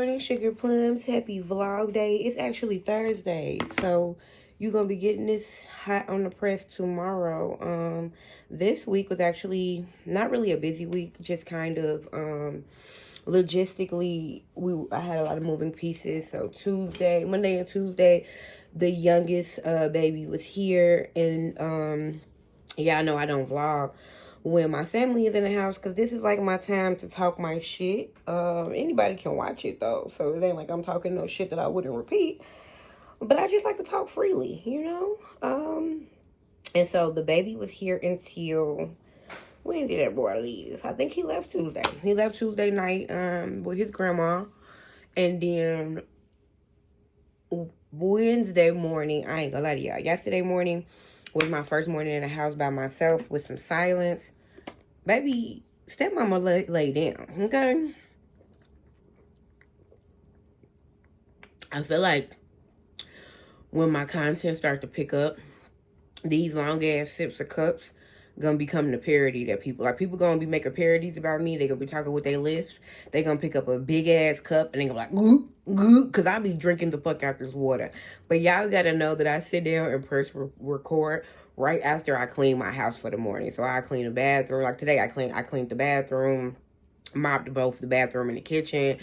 morning, Sugar Plums. Happy vlog day. It's actually Thursday, so you're going to be getting this hot on the press tomorrow. This week was actually not really a busy week, just kind of logistically, I had a lot of moving pieces. So Monday and Tuesday, the youngest baby was here, and yeah, I know I don't vlog when my family is in the house, because this is like my time to talk my shit. Anybody can watch it though, so it ain't like I'm talking no shit that I wouldn't repeat, but I just like to talk freely, you know. And so the baby was here until, when did that boy leave? I think he left Tuesday night with his grandma, and then Wednesday morning, I ain't gonna lie to y'all, yesterday morning was my first morning in the house by myself with some silence. Baby, stepmama lay down, okay? I feel like when my content start to pick up, these long ass sips of cups gonna become the parody that people gonna be making parodies about me. They gonna be talking with their lips. They gonna pick up a big ass cup and they gonna be like, goo, goo, because I be drinking the fuck out this water. But y'all gotta know that I sit down and press record right after I clean my house for the morning. So I clean the bathroom. Like today, I cleaned the bathroom, mopped both the bathroom and the kitchen,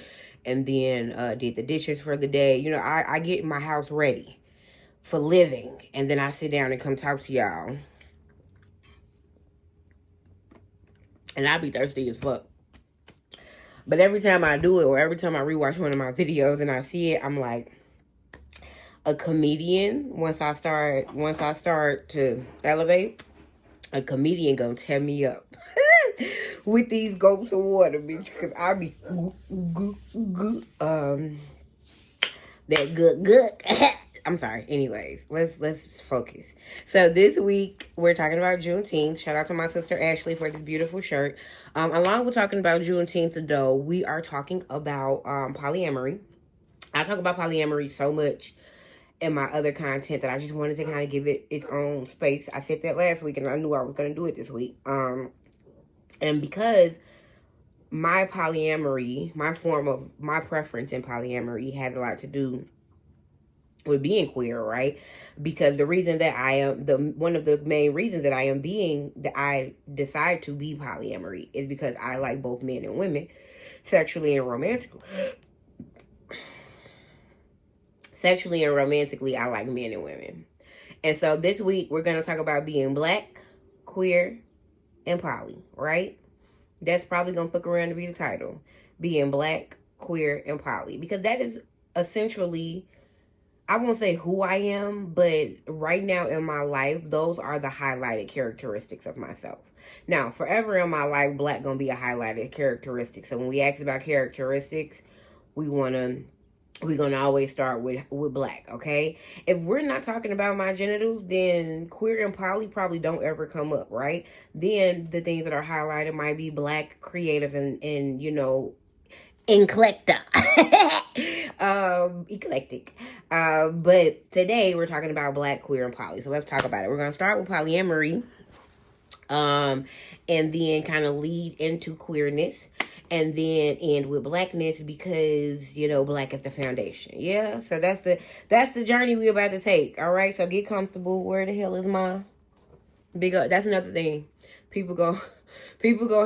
and then did the dishes for the day. You know, I get my house ready for living, and then I sit down and come talk to y'all. And I be thirsty as fuck. But every time I do it, or every time I rewatch one of my videos and I see it, I'm like a comedian. Once I start to elevate, a comedian gonna tear me up with these gulps of water, bitch. Because I be that good. I'm sorry. Anyways, let's focus. So this week we're talking about Juneteenth. Shout out to my sister Ashley for this beautiful shirt. Along with talking about Juneteenth, though, we are talking about polyamory. I talk about polyamory so much in my other content that I just wanted to kind of give it its own space. I said that last week, and I knew I was going to do it this week. And because my polyamory, my preference in polyamory has a lot to do with being queer, right? Because the reason that one of the main reasons that I decide to be polyamory is because I like both men and women, sexually and romantically. Sexually and romantically, I like men and women. And so this week, we're going to talk about being black, queer, and poly, right? That's probably going to fuck around to be the title. Being black, queer, and poly. Because that is essentially, I won't say who I am, but right now in my life, those are the highlighted characteristics of myself. Now, forever in my life, black going to be a highlighted characteristic. So when we ask about characteristics, we're going to always start with black, okay? If we're not talking about my genitals, then queer and poly probably don't ever come up, right? Then the things that are highlighted might be black, creative, and you know, eclectic. But today we're talking about black, queer, and poly. So let's talk about it. We're going to start with polyamory, and then kind of lead into queerness, and then end with blackness, because you know black is the foundation. Yeah, so that's the journey we're about to take. All right, so get comfortable. Where the hell is my big up? That's another thing. People go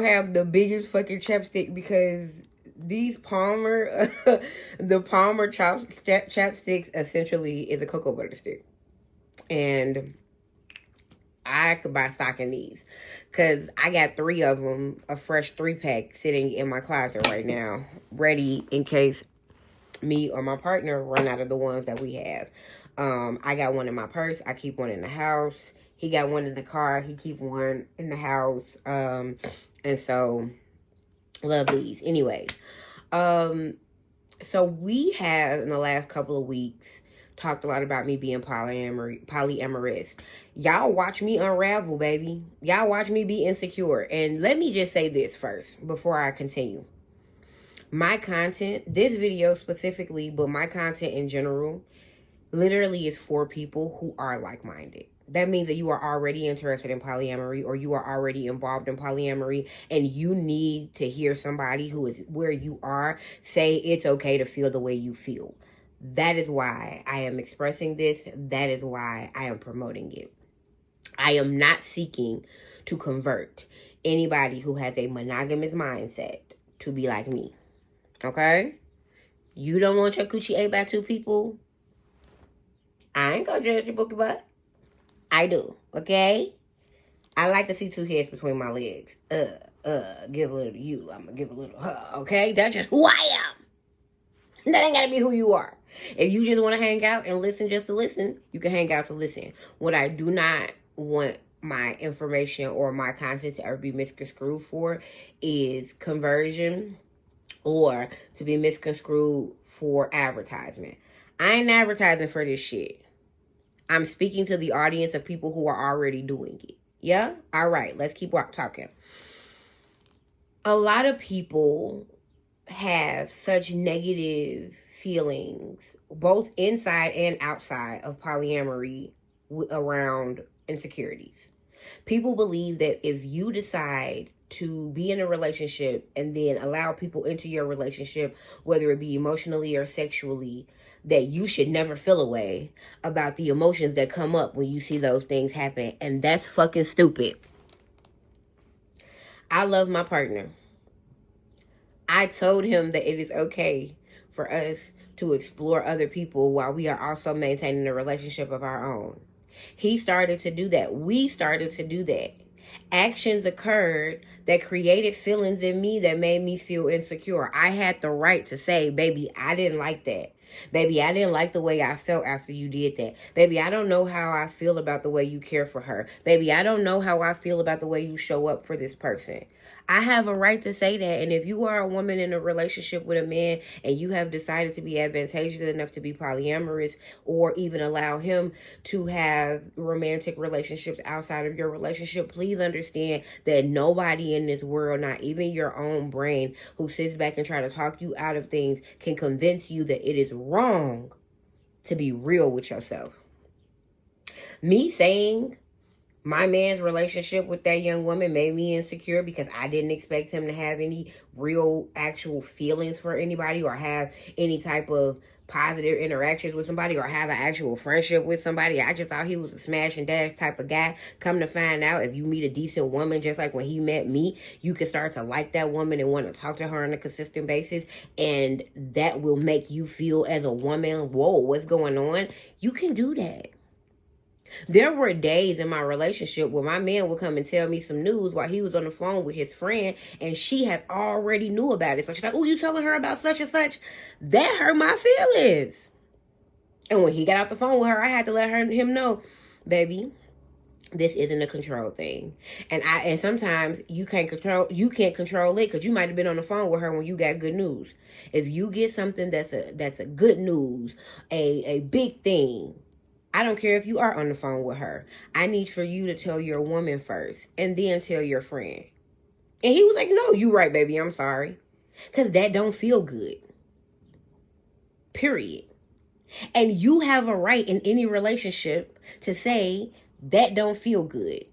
have the biggest fucking chapstick, because these Palmer the Palmer chapsticks essentially is a cocoa butter stick, and I could buy stock in these, because I got 3 of them, a fresh 3-pack sitting in my closet right now, ready in case me or my partner run out of the ones that we have. I got one in my purse. I keep one in the house. He got one in the car. He keep one in the house. And so, love these. Anyways, so we have, in the last couple of weeks, talked a lot about me being polyamorous. Y'all watch me unravel, baby. Y'all watch me be insecure. And let me just say this first before I continue. My content, this video specifically, but my content in general, literally is for people who are like-minded. that means that you are already interested in polyamory, or you are already involved in polyamory, and you need to hear somebody who is where you are say it's okay to feel the way you feel. That is why I am expressing this. That is why I am promoting it. I am not seeking to convert anybody who has a monogamous mindset to be like me. Okay? You don't want your coochie ate by two people? I ain't gonna judge your bookie butt. I do. Okay? I like to see two heads between my legs. Give a little to you. I'm gonna give a little her. Okay? That's just who I am. That ain't gotta be who you are. If you just want to hang out and listen just to listen, you can hang out to listen. What I do not want my information or my content to ever be misconstrued for is conversion, or to be misconstrued for advertisement. I ain't advertising for this shit. I'm speaking to the audience of people who are already doing it. Yeah? All right, let's keep talking. A lot of people have such negative feelings, both inside and outside of polyamory, around insecurities. People believe that if you decide to be in a relationship and then allow people into your relationship, whether it be emotionally or sexually, that you should never feel a way about the emotions that come up when you see those things happen. And that's fucking stupid. I love my partner. I told him that it is okay for us to explore other people while we are also maintaining a relationship of our own. He started to do that. We started to do that. Actions occurred that created feelings in me that made me feel insecure. I had the right to say, baby, I didn't like that. Baby, I didn't like the way I felt after you did that. Baby, I don't know how I feel about the way you care for her. Baby, I don't know how I feel about the way you show up for this person. I have a right to say that. And if you are a woman in a relationship with a man and you have decided to be advantageous enough to be polyamorous, or even allow him to have romantic relationships outside of your relationship, please understand that nobody in this world, not even your own brain, who sits back and try to talk you out of things, can convince you that it is wrong to be real with yourself. Me saying my man's relationship with that young woman made me insecure because I didn't expect him to have any real actual feelings for anybody, or have any type of positive interactions with somebody, or have an actual friendship with somebody. I just thought he was a smash and dash type of guy. Come to find out, if you meet a decent woman, just like when he met me, you can start to like that woman and want to talk to her on a consistent basis, and that will make you feel as a woman, whoa, what's going on? You can do that. There were days in my relationship where my man would come and tell me some news while he was on the phone with his friend, and she had already knew about it. So she's like, oh, you telling her about such and such? That hurt my feelings. And when he got off the phone with her, I had to let him know, baby, this isn't a control thing. And sometimes you can't control it, because you might have been on the phone with her when you got good news. If you get something that's a good news, a big thing, I don't care if you are on the phone with her. I need for you to tell your woman first, and then tell your friend. And he was like, no, you right, baby. I'm sorry. Because that don't feel good. Period. And you have a right in any relationship to say that don't feel good.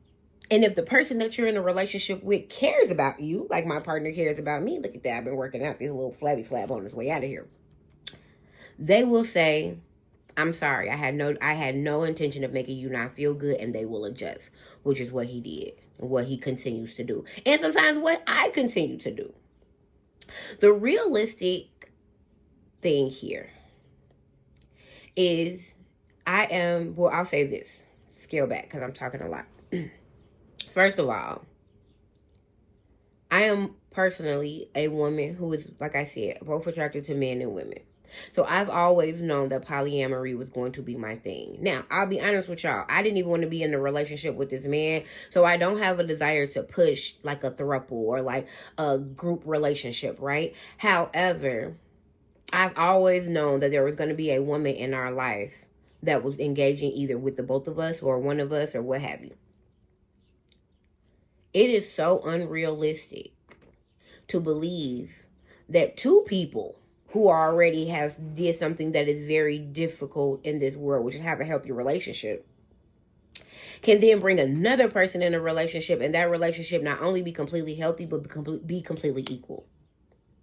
And if the person that you're in a relationship with cares about you, like my partner cares about me, look at that, I've been working out this little flabby flab on his way out of here. They will say, I'm sorry, I had no intention of making you not feel good, and they will adjust, which is what he did and what he continues to do. And sometimes what I continue to do. The realistic thing here is I'll say this, scale back because I'm talking a lot. First of all, I am personally a woman who is, like I said, both attracted to men and women. So I've always known that polyamory was going to be my thing. Now, I'll be honest with y'all. I didn't even want to be in a relationship with this man. So I don't have a desire to push like a throuple or like a group relationship, right? However, I've always known that there was going to be a woman in our life that was engaging either with the both of us or one of us or what have you. It is so unrealistic to believe that two people who already have did something that is very difficult in this world, which is have a healthy relationship, can then bring another person in a relationship, and that relationship not only be completely healthy, but be completely equal.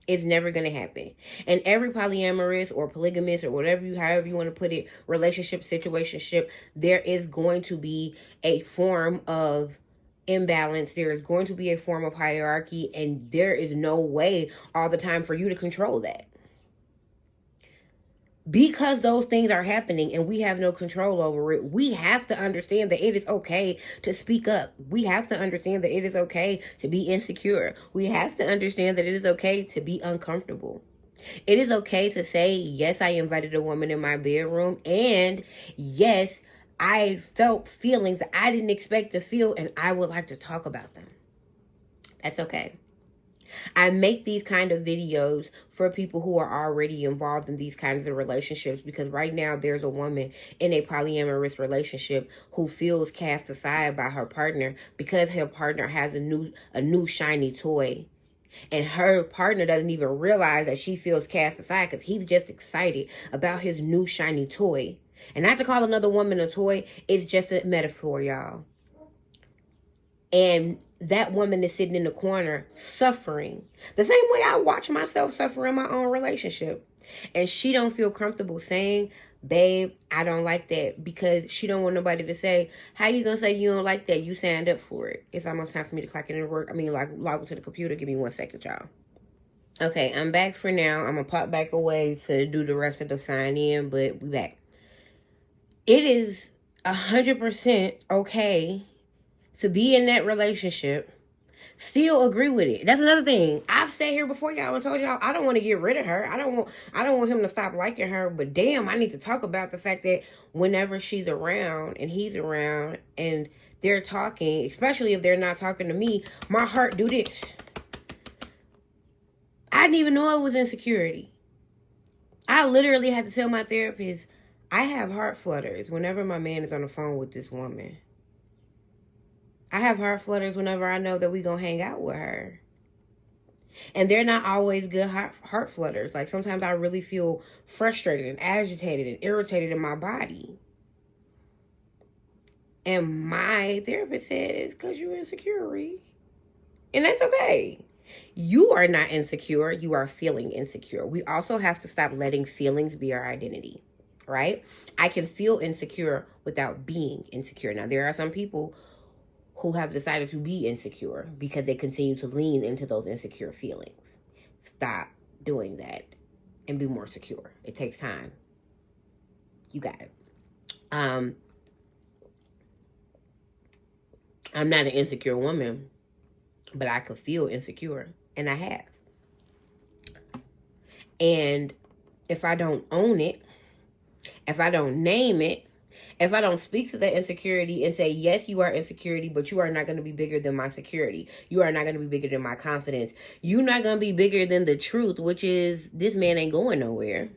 It's never going to happen. And every polyamorous or polygamous or however you want to put it, relationship, situationship, there is going to be a form of imbalance. There is going to be a form of hierarchy, and there is no way all the time for you to control that. Because those things are happening and we have no control over it, we have to understand that it is okay to speak up. We have to understand that it is okay to be insecure. We have to understand that it is okay to be uncomfortable. It is okay to say, yes, I invited a woman in my bedroom, and yes, I felt feelings that I didn't expect to feel, and I would like to talk about them. That's okay. I make these kind of videos for people who are already involved in these kinds of relationships, because right now there's a woman in a polyamorous relationship who feels cast aside by her partner because her partner has a new shiny toy. And her partner doesn't even realize that she feels cast aside because he's just excited about his new shiny toy. And not to call another woman a toy, it's just a metaphor, y'all. And that woman is sitting in the corner suffering the same way I watch myself suffer in my own relationship. And she don't feel comfortable saying, babe, I don't like that, because she don't want nobody to say, how you gonna say you don't like that? You signed up for it. It's almost time for me to clock in and work. Log into the computer. Give me 1 second, y'all. Okay, I'm back for now. I'm gonna pop back away to do the rest of the sign in, but we back. It is 100% okay to be in that relationship, still agree with it. That's another thing. I've sat here before y'all and told y'all I don't want to get rid of her. I don't want him to stop liking her. But damn, I need to talk about the fact that whenever she's around and he's around and they're talking, especially if they're not talking to me, my heart do this. I didn't even know it was insecurity. I literally had to tell my therapist, I have heart flutters whenever my man is on the phone with this woman. I have heart flutters whenever I know that we gonna hang out with her. And they're not always good heart flutters. Like, sometimes I really feel frustrated and agitated and irritated in my body. And my therapist says, because you're insecure. And that's okay. You are not insecure. You are feeling insecure. We also have to stop letting feelings be our identity, right? I can feel insecure without being insecure. Now, there are some people who have decided to be insecure because they continue to lean into those insecure feelings. Stop doing that and be more secure. It takes time. You got it. I'm not an insecure woman, but I could feel insecure, and I have. And if I don't own it, if I don't name it, if I don't speak to that insecurity and say, yes, you are insecurity, but you are not going to be bigger than my security. You are not going to be bigger than my confidence. You're not going to be bigger than the truth, which is this man ain't going nowhere.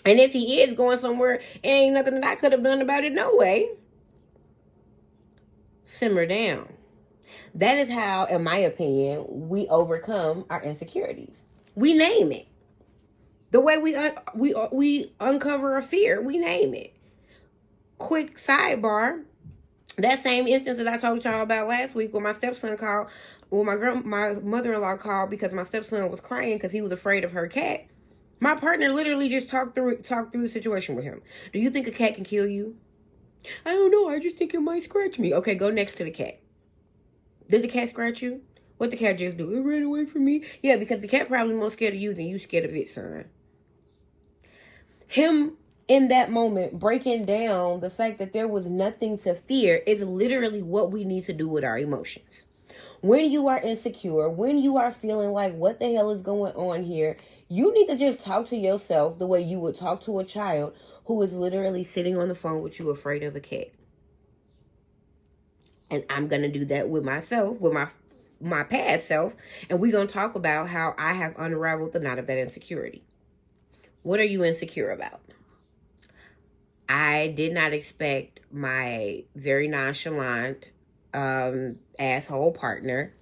And if he is going somewhere, ain't nothing that I could have done about it, no way. Simmer down. That is how, in my opinion, we overcome our insecurities. We name it. The way we uncover a fear, we name it. Quick sidebar, that same instance that I told y'all about last week when my stepson called, when my mother-in-law called because my stepson was crying because he was afraid of her cat. My partner literally just talked through the situation with him. Do you think a cat can kill you? I don't know. I just think it might scratch me. Okay, go next to the cat. Did the cat scratch you? What the cat just do? It ran away from me. Yeah, because the cat probably more scared of you than you scared of it, son. Him in that moment breaking down the fact that there was nothing to fear is literally what we need to do with our emotions. When you are insecure, when you are feeling like, what the hell is going on here, you need to just talk to yourself the way you would talk to a child who is literally sitting on the phone with you afraid of a cat. And I'm going to do that with myself, with my past self. And we're going to talk about how I have unraveled the knot of that insecurity. What are you insecure about? I did not expect my very nonchalant asshole partner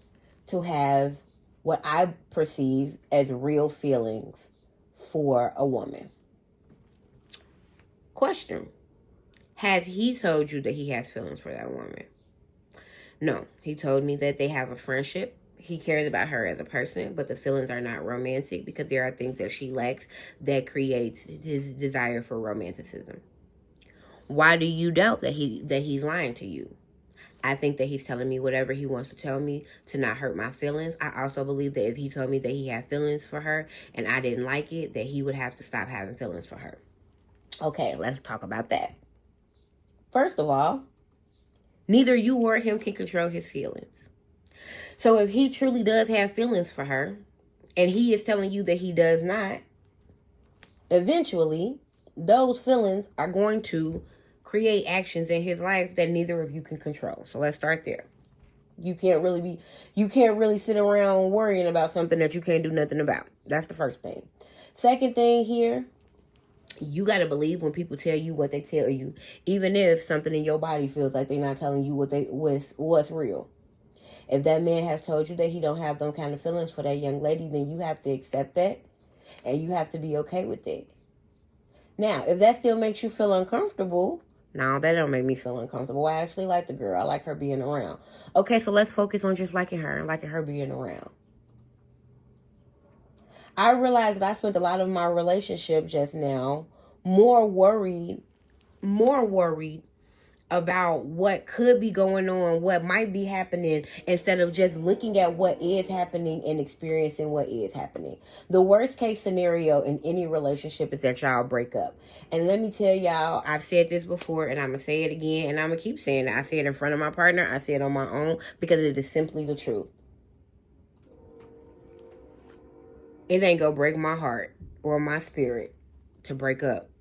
to have what I perceive as real feelings for a woman. Question. Has he told you that he has feelings for that woman? No. He told me that they have a friendship. He cares about her as a person, but the feelings are not romantic because there are things that she lacks that creates his desire for romanticism. Why do you doubt that he's lying to you? I think that he's telling me whatever he wants to tell me to not hurt my feelings. I also believe that if he told me that he had feelings for her and I didn't like it, that he would have to stop having feelings for her. Okay, let's talk about that. First of all, neither you or him can control his feelings. So if he truly does have feelings for her and he is telling you that he does not, eventually those feelings are going to create actions in his life that neither of you can control. So let's start there. You can't really sit around worrying about something that you can't do nothing about. That's the first thing. Second thing here, you got to believe when people tell you what they tell you, even if something in your body feels like they're not telling you what's real. If that man has told you that he don't have them kind of feelings for that young lady, then you have to accept that and you have to be okay with it. Now, if that still makes you feel uncomfortable, no, that don't make me feel uncomfortable. I actually like the girl. I like her being around. Okay, so let's focus on just liking her and liking her being around. I realized that I spent a lot of my relationship just now more worried about what could be going on, what might be happening, instead of just looking at what is happening and experiencing what is happening. The worst case scenario in any relationship is that y'all break up. And let me tell y'all, I've said this before and I'm going to say it again and I'm going to keep saying it. I say it in front of my partner. I say it on my own because it is simply the truth. It ain't going to break my heart or my spirit to break up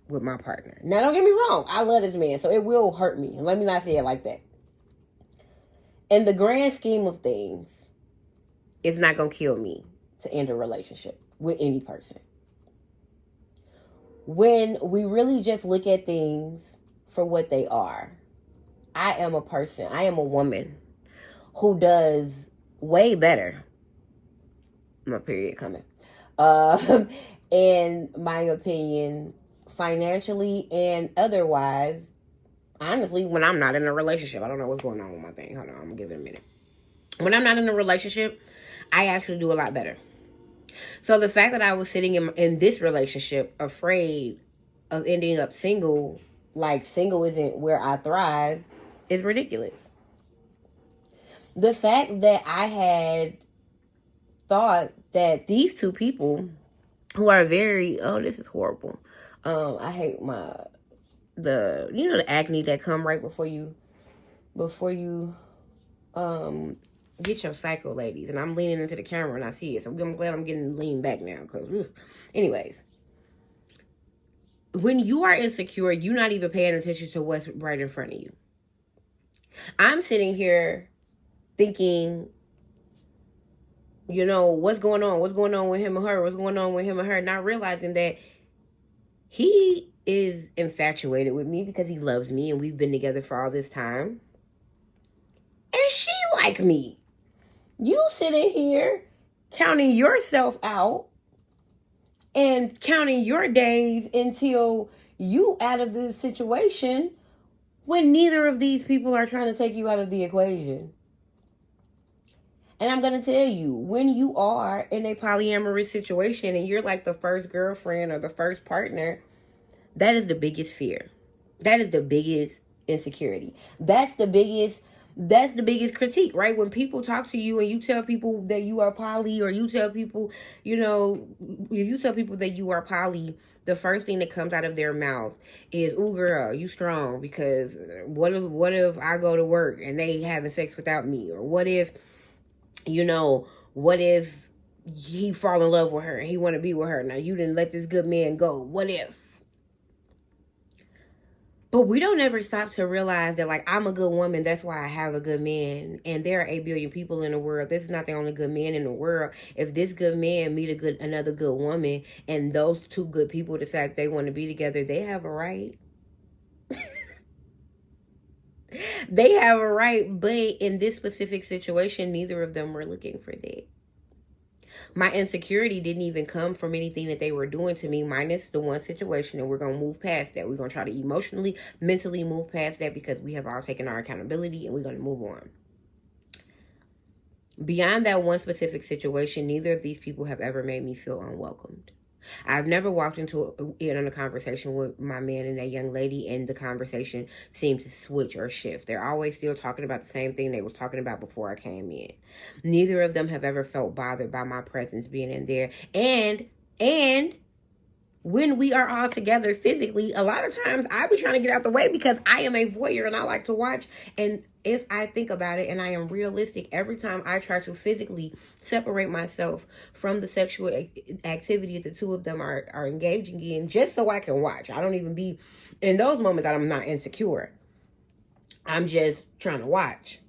with my partner. Now, don't get me wrong. I love this man, so it will hurt me. And let me not say it like that. In the grand scheme of things, it's not going to kill me to end a relationship with any person. When we really just look at things for what they are, I am a person, I am a woman who does way better. My period coming. In my opinion, financially and otherwise, honestly, when I'm not in a relationship. I don't know what's going on with my thing. Hold on, I'm gonna give it a minute. When I'm not in a relationship, I actually do a lot better. So the fact that I was sitting in this relationship afraid of ending up single, like single isn't where I thrive, is ridiculous. The fact that I had thought that these two people who are very, oh, this is horrible. I hate the acne that come right before you get your cycle, ladies. And I'm leaning into the camera and I see it, so I'm glad I'm getting lean back now. Because, anyways, when you are insecure, you're not even paying attention to what's right in front of you. I'm sitting here thinking, what's going on? What's going on with him and her? What's going on with him and her? Not realizing that he is infatuated with me because he loves me and we've been together for all this time. And she like me. You sitting here counting yourself out and counting your days until you out of the situation when neither of these people are trying to take you out of the equation. And I'm going to tell you, when you are in a polyamorous situation and you're like the first girlfriend or the first partner, that is the biggest fear. That is the biggest insecurity. That's the biggest critique, right? When people talk to you and you tell people that you are poly, or you tell people, if you tell people that you are poly, the first thing that comes out of their mouth is, "Ooh, girl, you strong, because what if I go to work and they having sex without me? Or what if he fall in love with her and he want to be with her? Now you didn't let this good man go. What if?" But we don't ever stop to realize that, like, I'm a good woman. That's why I have a good man. And there are 8 billion people in the world. This is not the only good man in the world. If this good man meet another good woman and those two good people decide they want to be together, they have a right. They have a right. But in this specific situation, neither of them were looking for that. My insecurity didn't even come from anything that they were doing to me, minus the one situation, and we're going to move past that. We're going to try to emotionally, mentally move past that because we have all taken our accountability and we're going to move on. Beyond that one specific situation, neither of these people have ever made me feel unwelcomed. I've never walked in on a conversation with my man and that young lady, and the conversation seemed to switch or shift. They're always still talking about the same thing they was talking about before I came in. Neither of them have ever felt bothered by my presence being in there. And when we are all together physically, a lot of times I be trying to get out the way because I am a voyeur and I like to watch. And if I think about it and I am realistic, every time I try to physically separate myself from the sexual activity that the two of them are engaging in, just so I can watch. I don't even be in those moments that I'm not insecure. I'm just trying to watch.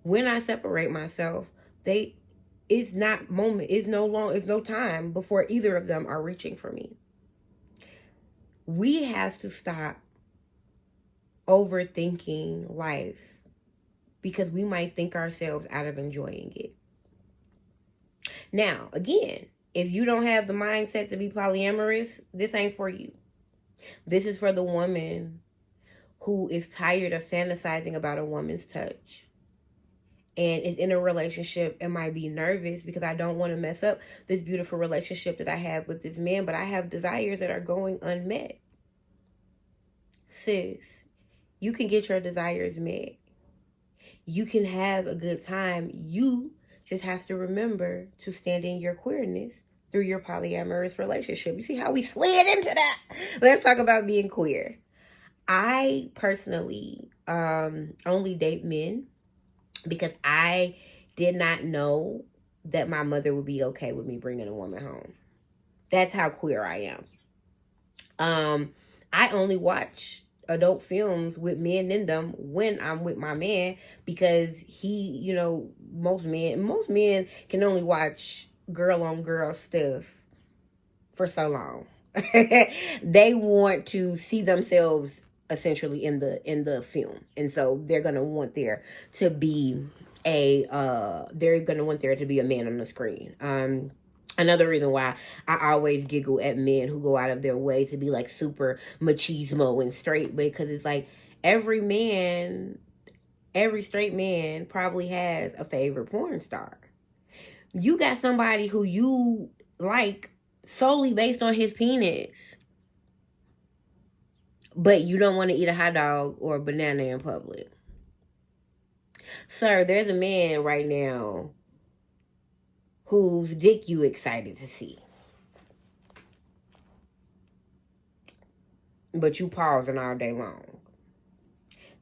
When I separate myself, it's no time before either of them are reaching for me. We have to stop overthinking life because we might think ourselves out of enjoying it. Now, again, if you don't have the mindset to be polyamorous, this ain't for you. This is for the woman who is tired of fantasizing about a woman's touch and is in a relationship and might be nervous because I don't want to mess up this beautiful relationship that I have with this man, but I have desires that are going unmet. Sis, you can get your desires met. You can have a good time. You just have to remember to stand in your queerness through your polyamorous relationship. You see how we slid into that? Let's talk about being queer. I personally only date men because I did not know that my mother would be okay with me bringing a woman home. That's how queer I am. I only watch adult films with men in them when I'm with my man because he, most men can only watch girl on girl stuff for so long. They want to see themselves essentially in the film, and so they're gonna want there to be a man on the screen. Another reason why I always giggle at men who go out of their way to be like super machismo and straight, because it's like every straight man probably has a favorite porn star. You got somebody who you like solely based on his penis, but you don't want to eat a hot dog or a banana in public. Sir, there's a man right now whose dick you excited to see, but you pausing all day long.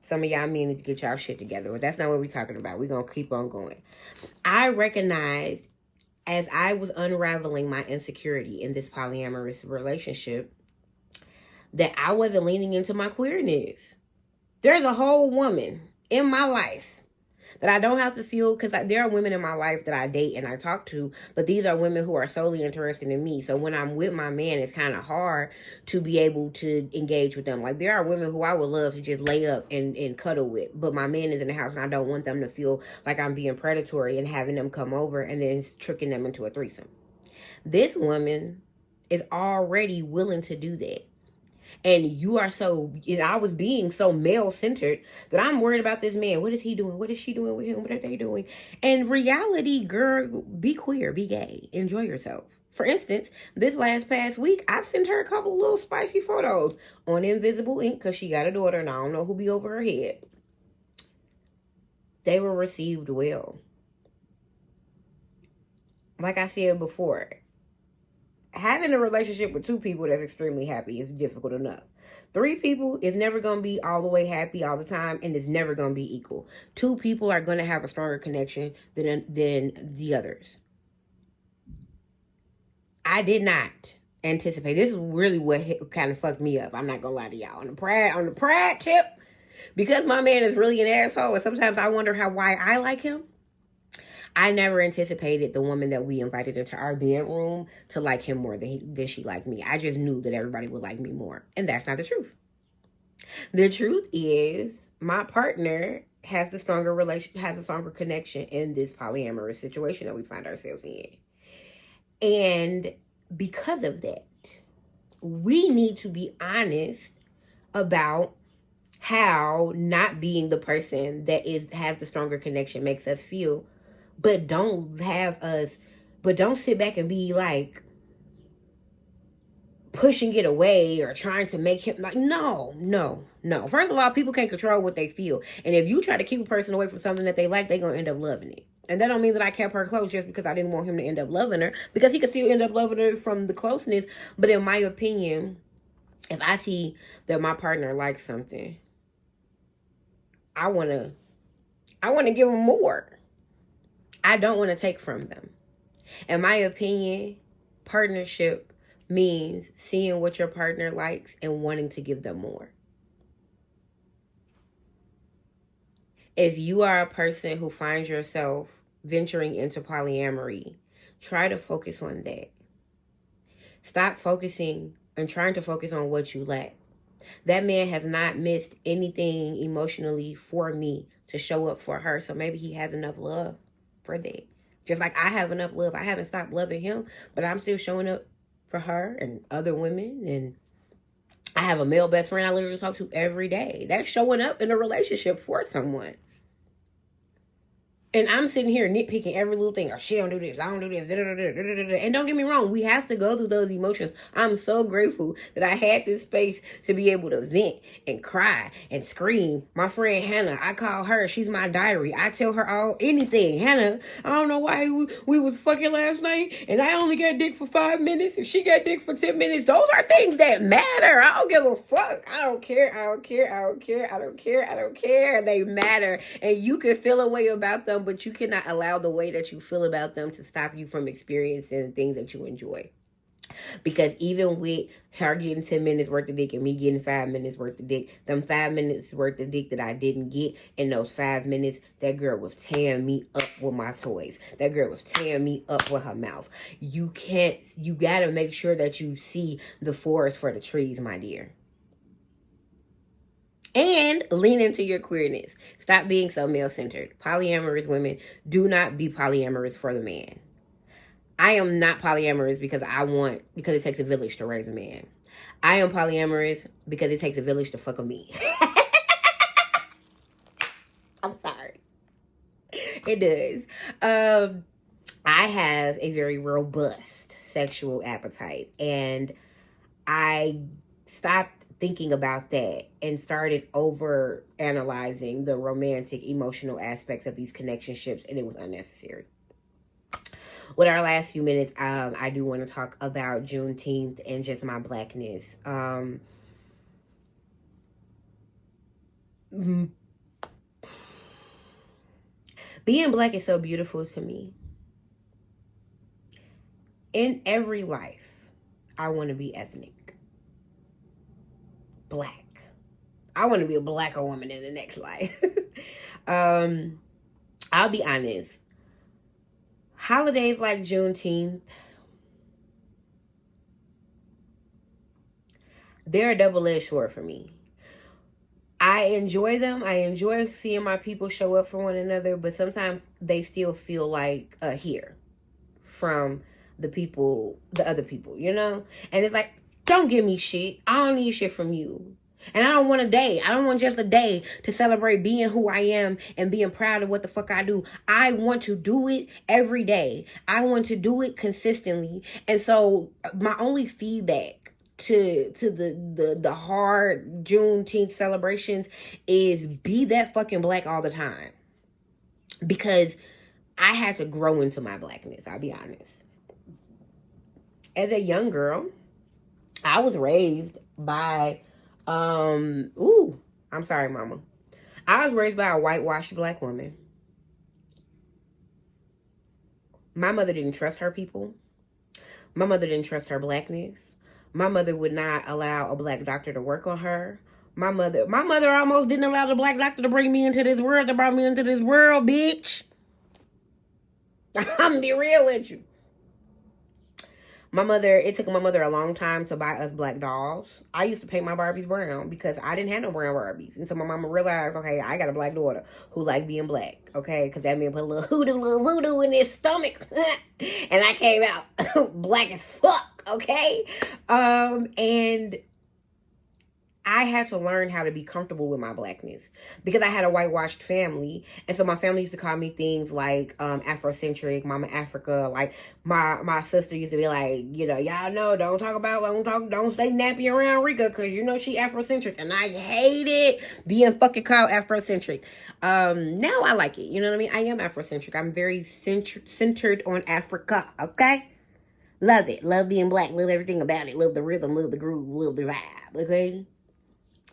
Some of y'all men need to get y'all shit together, but that's not what we're talking about. We're going to keep on going. I recognized as I was unraveling my insecurity in this polyamorous relationship that I wasn't leaning into my queerness. There's a whole woman in my life that I don't have to feel, because there are women in my life that I date and I talk to, but these are women who are solely interested in me. So when I'm with my man, it's kind of hard to be able to engage with them. Like, there are women who I would love to just lay up and cuddle with, but my man is in the house and I don't want them to feel like I'm being predatory and having them come over and then tricking them into a threesome. This woman is already willing to do that. And I was being so male-centered that I'm worried about this man. What is he doing? What is she doing with him? What are they doing? And reality, girl, be queer, be gay, enjoy yourself. For instance, this past week, I've sent her a couple of little spicy photos on invisible ink because she got a daughter and I don't know who be over her head. They were received well. Like I said before, having a relationship with two people that's extremely happy is difficult enough. 3 people is never going to be all the way happy all the time, and it's never going to be equal. 2 people are going to have a stronger connection than the others. I did not anticipate. This is really what kind of fucked me up. I'm not going to lie to y'all. On the pride tip, because my man is really an asshole, and sometimes I wonder why I like him. I never anticipated the woman that we invited into our bedroom to like him more than she liked me. I just knew that everybody would like me more. And that's not the truth. The truth is my partner has a stronger connection in this polyamorous situation that we find ourselves in. And because of that, we need to be honest about how not being the person that has the stronger connection makes us feel. But don't sit back and be like pushing it away or trying to make him like, no. First of all, people can't control what they feel. And if you try to keep a person away from something that they like, they're going to end up loving it. And that don't mean that I kept her close just because I didn't want him to end up loving her, because he could still end up loving her from the closeness. But in my opinion, if I see that my partner likes something, I want to give them more. I don't want to take from them. In my opinion, partnership means seeing what your partner likes and wanting to give them more. If you are a person who finds yourself venturing into polyamory, try to focus on that. Stop focusing and trying to focus on what you lack. That man has not missed anything emotionally for me to show up for her. So maybe he has enough love for that. Just like I have enough love. I haven't stopped loving him, but I'm still showing up for her and other women. And I have a male best friend I literally talk to every day. That's showing up in a relationship for someone. And I'm sitting here nitpicking every little thing. Oh, she don't do this. I don't do this. And don't get me wrong. We have to go through those emotions. I'm so grateful that I had this space to be able to vent and cry and scream. My friend Hannah, I call her. She's my diary. I tell her anything. Hannah, I don't know why we was fucking last night and I only got dick for 5 minutes and she got dick for 10 minutes. Those are things that matter. I don't give a fuck. I don't care. They matter. And you can feel a way about them, but you cannot allow the way that you feel about them to stop you from experiencing things that you enjoy. Because even with her getting 10 minutes worth of dick and me getting 5 minutes worth of dick, them 5 minutes worth of dick that I didn't get, in those 5 minutes, that girl was tearing me up with my toys. That girl was tearing me up with her mouth. You gotta make sure that you see the forest for the trees, my dear. And lean into your queerness. Stop being so male-centered. Polyamorous women, do not be polyamorous for the man. I am not polyamorous because it takes a village to raise a man. I am polyamorous because it takes a village to fuck a me. I'm sorry. It does. I have a very robust sexual appetite, and I stopped thinking about that and started over analyzing the romantic, emotional aspects of these connectionships, and it was unnecessary. With our last few minutes, I do want to talk about Juneteenth and just my blackness. Being black is so beautiful to me. In every life, I want to be ethnic. Black. I want to be a blacker woman in the next life. I'll be honest. Holidays like Juneteenth, they're a double-edged sword for me. I enjoy them. I enjoy seeing my people show up for one another, but sometimes they still feel like here from the other people, you know? And it's like, don't give me shit. I don't need shit from you. And I don't want a day. I don't want just a day to celebrate being who I am and being proud of what the fuck I do. I want to do it every day. I want to do it consistently. And so my only feedback to the hard Juneteenth celebrations is be that fucking black all the time. Because I had to grow into my blackness, I'll be honest. As a young girl, I was raised by I'm sorry, mama. I was raised by a whitewashed black woman. My mother didn't trust her people. My mother didn't trust her blackness. My mother would not allow a black doctor to work on her. My mother almost didn't allow the black doctor to bring me into this world, to bring me into this world, bitch. I'm gonna be real with you. It took my mother a long time to buy us black dolls. I used to paint my Barbies brown because I didn't have no brown Barbies until my mama realized, okay, I got a black daughter who like being black, okay? Because that meant put a little voodoo in his stomach. And I came out black as fuck, okay? And I had to learn how to be comfortable with my blackness because I had a whitewashed family. And so my family used to call me things like Afrocentric, Mama Africa. Like my sister used to be like, you know, y'all know, don't stay nappy around Rika because you know she Afrocentric. And I hated being fucking called Afrocentric. Now I like it. You know what I mean? I am Afrocentric. I'm very centered on Africa. Okay? Love it. Love being black. Love everything about it. Love the rhythm. Love the groove. Love the vibe. Okay?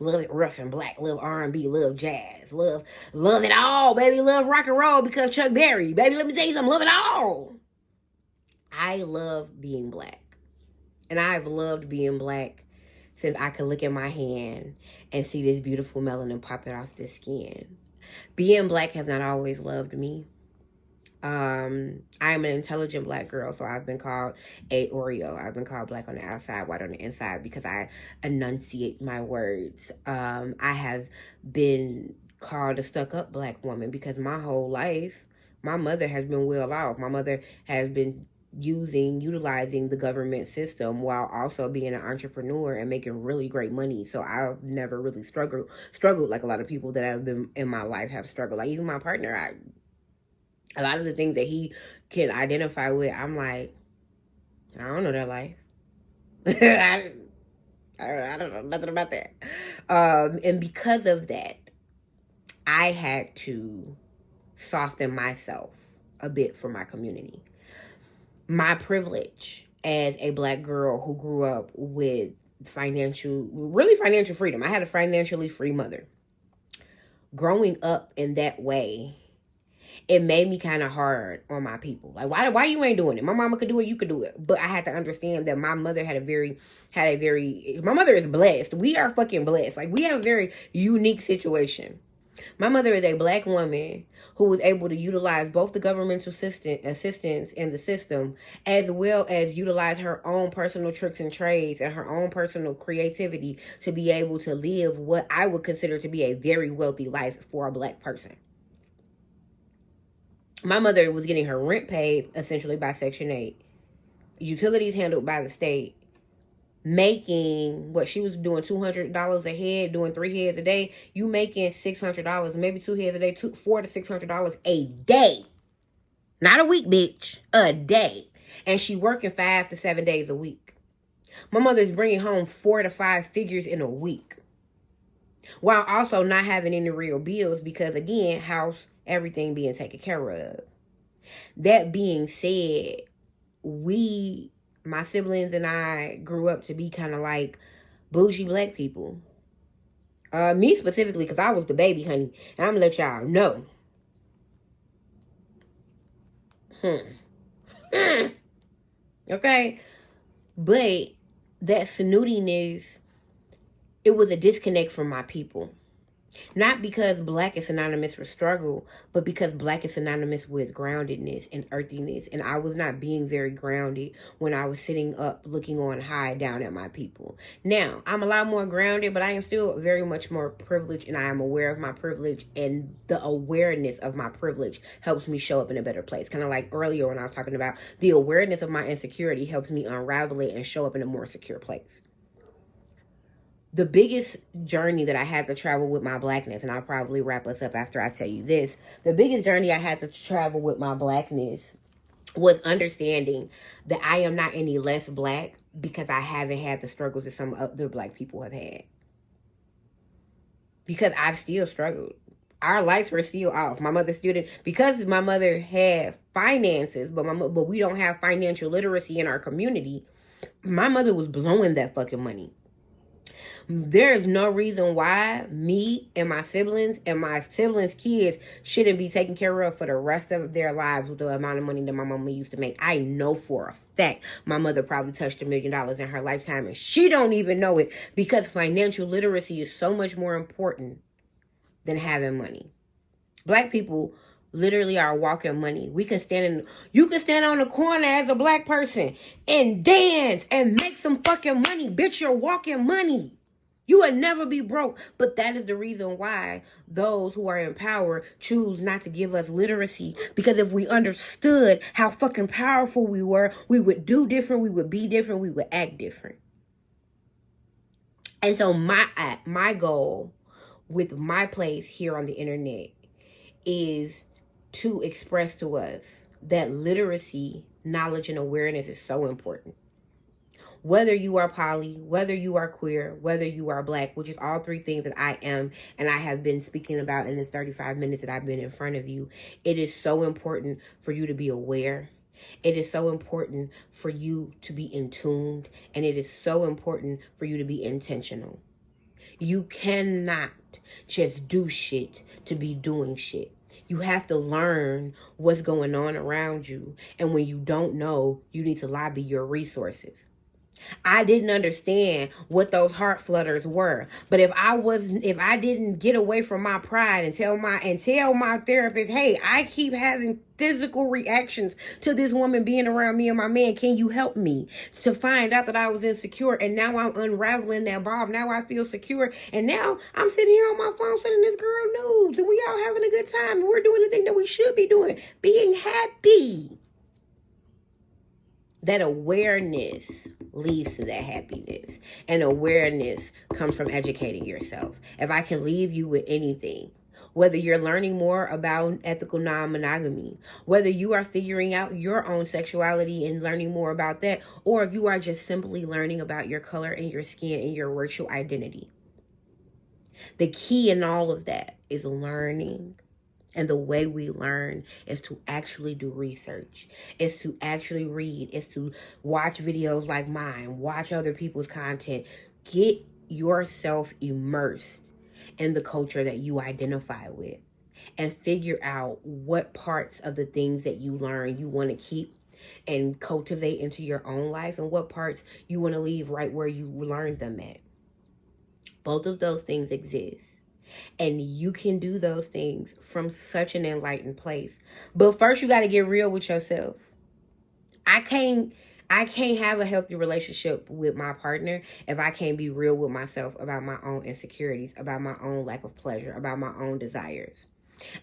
Love it rough and black. Love R&B. Love jazz. Love it all, baby. Love rock and roll because Chuck Berry. Baby, let me tell you something. Love it all. I love being black. And I've loved being black since I could look at my hand and see this beautiful melanin popping off the skin. Being black has not always loved me. I am an intelligent black girl, so I've been called a Oreo. I've been called black on the outside, white on the inside because I enunciate my words. I have been called a stuck-up black woman because my whole life, my mother has been well off. My mother has been utilizing the government system while also being an entrepreneur and making really great money. So I've never really struggled like a lot of people that have been in my life have struggled. Like even my partner, a lot of the things that he can identify with, I'm like, I don't know that life. I don't know nothing about that. And because of that, I had to soften myself a bit for my community. My privilege as a black girl who grew up with financial freedom. I had a financially free mother. Growing up in that way, it made me kind of hard on my people. Like, why you ain't doing it? My mama could do it, you could do it. But I had to understand that my mother my mother is blessed. We are fucking blessed. Like, we have a very unique situation. My mother is a black woman who was able to utilize both the governmental assistance in the system, as well as utilize her own personal tricks and trades and her own personal creativity to be able to live what I would consider to be a very wealthy life for a black person. My mother was getting her rent paid essentially by Section 8, utilities handled by the state, making what she was doing $200 a head, doing 3 heads a day. You making $600, maybe 2 heads a day, $400 to $600 a day, not a week, bitch, a day. And she working 5 to 7 days a week. My mother's bringing home 4 to 5 figures in a week, while also not having any real bills because again, house, everything being taken care of. That being said, my siblings and I grew up to be kind of like bougie black people. Me specifically, because I was the baby, honey. And I'm going to let y'all know. Okay? But that snootiness, it was a disconnect from my people. Not because black is synonymous with struggle, but because black is synonymous with groundedness and earthiness. And I was not being very grounded when I was sitting up looking on high down at my people. Now, I'm a lot more grounded, but I am still very much more privileged, and I am aware of my privilege, and the awareness of my privilege helps me show up in a better place. Kind of like earlier when I was talking about the awareness of my insecurity helps me unravel it and show up in a more secure place. The biggest journey that I had to travel with my blackness, and I'll probably wrap us up after I tell you this, the biggest journey I had to travel with my blackness was understanding that I am not any less black because I haven't had the struggles that some other black people have had. Because I've still struggled. Our lights were still off. My mother still didn't, because my mother had finances, but we don't have financial literacy in our community. My mother was blowing that fucking money. There is no reason why me and my siblings kids shouldn't be taken care of for the rest of their lives with the amount of money that my mama used to make. I know for a fact my mother probably touched $1 million in her lifetime, and she don't even know it because financial literacy is so much more important than having money. Black people literally are walking money. You can stand on the corner as a black person and dance and make some fucking money. Bitch, you're walking money. You will never be broke. But that is the reason why those who are in power choose not to give us literacy. Because if we understood how fucking powerful we were, we would do different, we would be different, we would act different. And so my goal with my place here on the internet is to express to us that literacy, knowledge, and awareness is so important. Whether you are poly, whether you are queer, whether you are black, which is all three things that I am and I have been speaking about in this 35 minutes that I've been in front of you, it is so important for you to be aware. It is so important for you to be in tune, and it is so important for you to be intentional. You cannot just do shit to be doing shit. You have to learn what's going on around you. And when you don't know, you need to lobby your resources. I didn't understand what those heart flutters were. But if I didn't get away from my pride and tell my therapist, hey, I keep having physical reactions to this woman being around me and my man, can you help me? To find out that I was insecure, and now I'm unraveling that bob. Now I feel secure, and now I'm sitting here on my phone sending this girl nudes, and we all having a good time, and we're doing the thing that we should be doing, being happy. That awareness leads to that happiness. And awareness comes from educating yourself. If I can leave you with anything, whether you're learning more about ethical non-monogamy, whether you are figuring out your own sexuality and learning more about that, or if you are just simply learning about your color and your skin and your racial identity. The key in all of that is learning. And the way we learn is to actually do research. Is to actually read. Is to watch videos like mine. Watch other people's content. Get yourself immersed in the culture that you identify with. And figure out what parts of the things that you learn you want to keep and cultivate into your own life. And what parts you want to leave right where you learned them at. Both of those things exist. And you can do those things from such an enlightened place. But first, you got to get real with yourself. I can't have a healthy relationship with my partner if I can't be real with myself about my own insecurities, about my own lack of pleasure, about my own desires.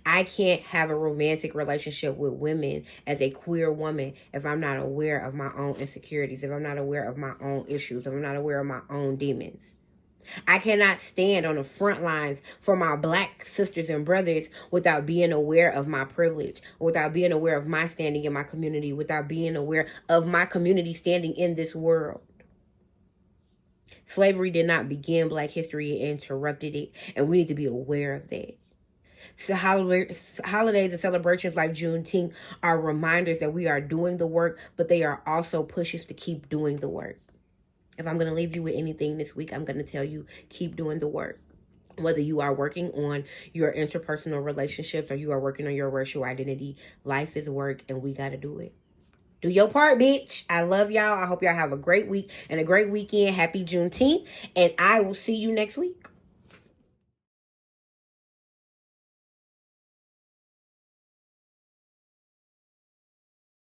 I can't have a romantic relationship with women as a queer woman if I'm not aware of my own insecurities, if I'm not aware of my own issues, if I'm not aware of my own demons. I cannot stand on the front lines for my black sisters and brothers without being aware of my privilege, without being aware of my standing in my community, without being aware of my community standing in this world. Slavery did not begin Black history, it interrupted it, and we need to be aware of that. So holidays and celebrations like Juneteenth are reminders that we are doing the work, but they are also pushes to keep doing the work. If I'm going to leave you with anything this week, I'm going to tell you, keep doing the work. Whether you are working on your interpersonal relationships or you are working on your racial identity, life is work and we got to do it. Do your part, bitch. I love y'all. I hope y'all have a great week and a great weekend. Happy Juneteenth. And I will see you next week.